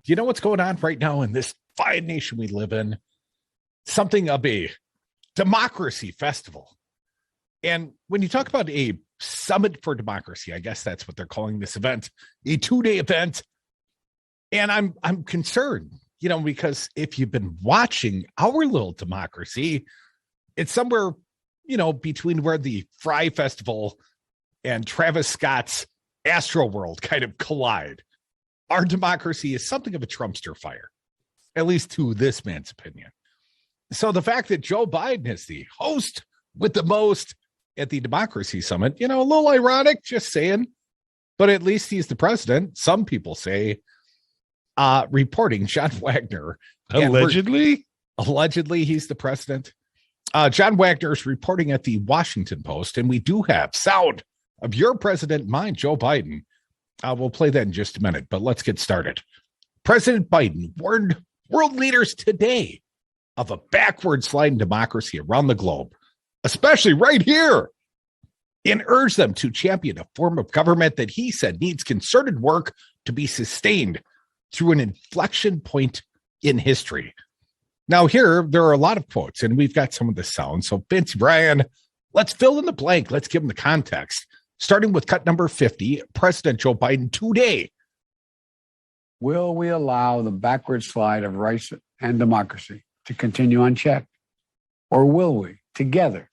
Do you know what's going on right now in this fine nation we live in? Something of a democracy festival. And when you talk about a summit for democracy, I guess that's what they're calling this event, a 2-day event. And I'm concerned, because if you've been watching our little democracy, it's somewhere, between where the Fry Festival and Travis Scott's Astro World kind of collide. Our democracy is something of a Trumpster fire, at least to this man's opinion. So the fact that Joe Biden is the host with the most at the Democracy Summit, a little ironic, just saying, but at least he's the president. Some people say, reporting John Wagner. Allegedly he's the president. John Wagner is reporting at the Washington Post, and we do have sound of your president in mind, Joe Biden. We'll play that in just a minute, but let's get started. President Biden warned world leaders today of a backward slide in democracy around the globe, especially right here, and urged them to champion a form of government that he said needs concerted work to be sustained through an inflection point in history. Now, here, there are a lot of quotes, and we've got some of the sound. So, Vince, Brian, let's fill in the blank. Let's give them the context. Starting with cut number 50, President Joe Biden today. Will we allow the backward slide of rights and democracy to continue unchecked? Or will we, together,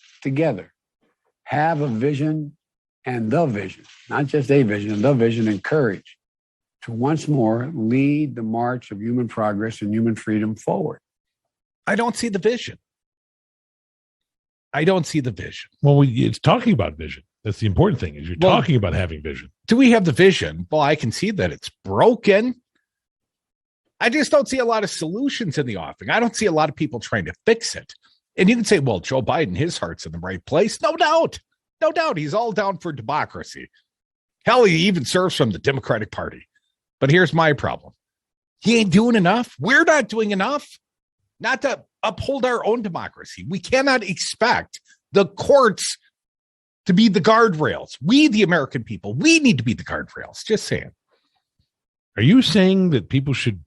have a vision and the vision, not just a vision, the vision and courage to once more lead the march of human progress and human freedom forward? I don't see the vision. Well, it's talking about vision. That's the important thing, is you're talking about having vision. Do we have the vision? Well, I can see that it's broken. I just don't see a lot of solutions in the offing. I don't see a lot of people trying to fix it. And you can say, well, Joe Biden, his heart's in the right place. No doubt. He's all down for democracy. Hell, he even serves from the Democratic Party. But here's my problem. He ain't doing enough. We're not doing enough. Not to uphold our own democracy. We cannot expect the courts to be the guardrails. We, the American people, we need to be the guardrails. Just saying. Are you saying that people should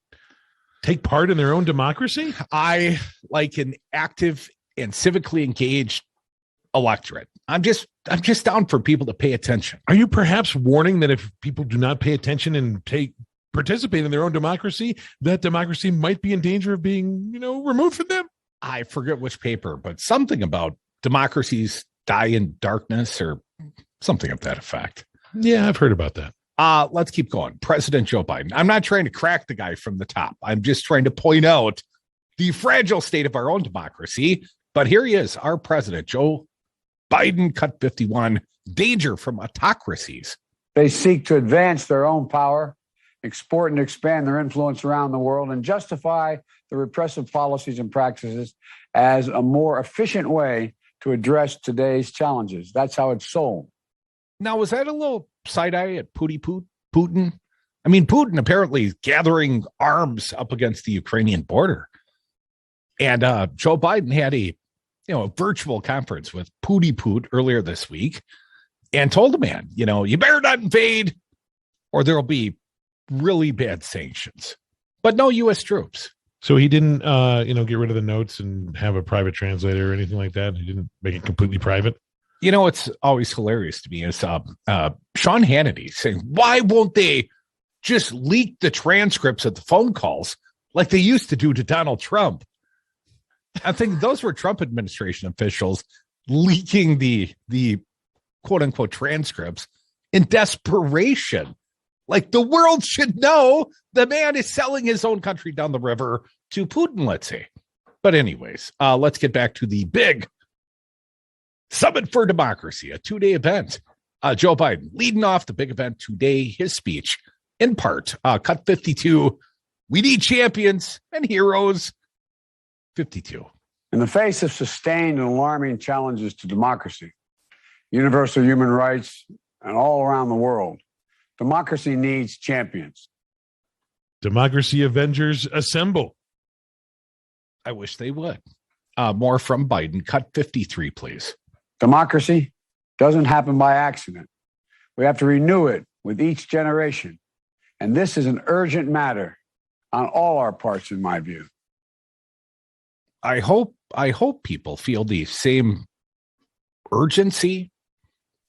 take part in their own democracy? I like an active and civically engaged electorate. I'm just down for people to pay attention. Are you perhaps warning that if people do not pay attention and participate in their own democracy, that democracy might be in danger of being, removed from them? I forget which paper, but something about democracies die in darkness or something of that effect. Yeah, I've heard about that. Let's keep going. President Joe Biden. I'm not trying to crack the guy from the top. I'm just trying to point out the fragile state of our own democracy. But here he is, our president, Joe Biden, cut 51, danger from autocracies. They seek to advance their own power, export and expand their influence around the world, and justify the repressive policies and practices as a more efficient way to address today's challenges. That's how it's sold. Now, was that a little side eye at Putin? I mean, Putin apparently is gathering arms up against the Ukrainian border. And Joe Biden had a virtual conference with Putin earlier this week and told the man, you better not invade or there'll be really bad sanctions, but no U.S. troops. So he didn't, get rid of the notes and have a private translator or anything like that. He didn't make it completely private. It's always hilarious to me is Sean Hannity saying, why won't they just leak the transcripts of the phone calls like they used to do to Donald Trump? I think those were Trump administration officials leaking the quote unquote transcripts in desperation. Like the world should know the man is selling his own country down the river to Putin, let's say. But anyways, let's get back to the big Summit for Democracy, a 2-day event. Joe Biden leading off the big event today, his speech in part, cut 52. We need champions and heroes. 52. In the face of sustained and alarming challenges to democracy, universal human rights, and all around the world, democracy needs champions. Democracy Avengers assemble. I wish they would. More from Biden. Cut 53, please. Democracy doesn't happen by accident. We have to renew it with each generation. And this is an urgent matter on all our parts, in my view. I hope people feel the same urgency.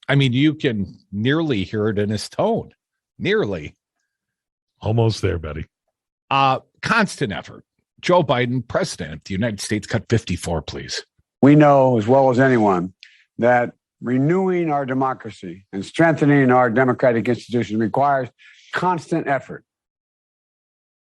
I mean, you can nearly hear it in his tone. Nearly. Almost there, buddy. Constant effort. Joe Biden, president of the United States, cut 54, please. We know as well as anyone that renewing our democracy and strengthening our democratic institutions requires constant effort.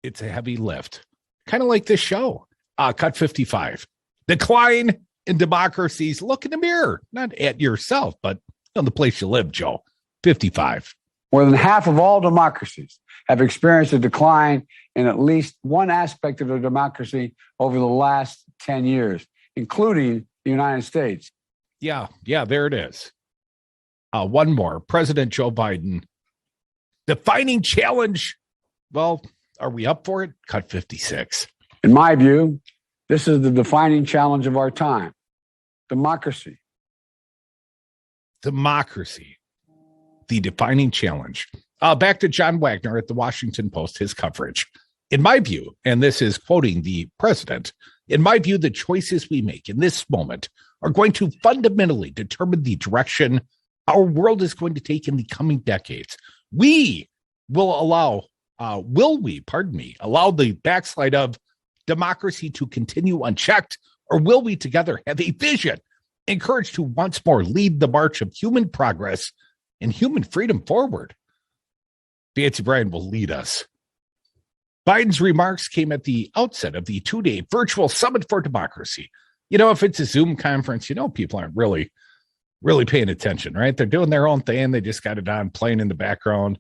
It's a heavy lift. Kind of like this show. Cut 55. Decline in democracies. Look in the mirror, not at yourself, but on the place you live, Joe. 55. More than half of all democracies have experienced a decline in at least one aspect of their democracy over the last 10 years, including the United States. Yeah, there it is. One more. President Joe Biden. Defining challenge. Well, are we up for it? Cut 56. In my view, this is the defining challenge of our time. Democracy. Democracy. The defining challenge. Back to John Wagner at the Washington Post, his coverage. In my view, and this is quoting the president, in my view, the choices we make in this moment are going to fundamentally determine the direction our world is going to take in the coming decades. We will allow the backslide of democracy to continue unchecked, or will we together have a vision, encouraged to once more lead the march of human progress and human freedom forward? Nancy Bryan will lead us. Biden's remarks came at the outset of the 2-day virtual Summit for Democracy. You know, if it's a Zoom conference, people aren't really paying attention, right? They're doing their own thing. They just got it on playing in the background.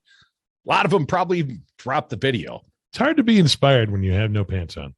A lot of them probably dropped the video. It's hard to be inspired when you have no pants on.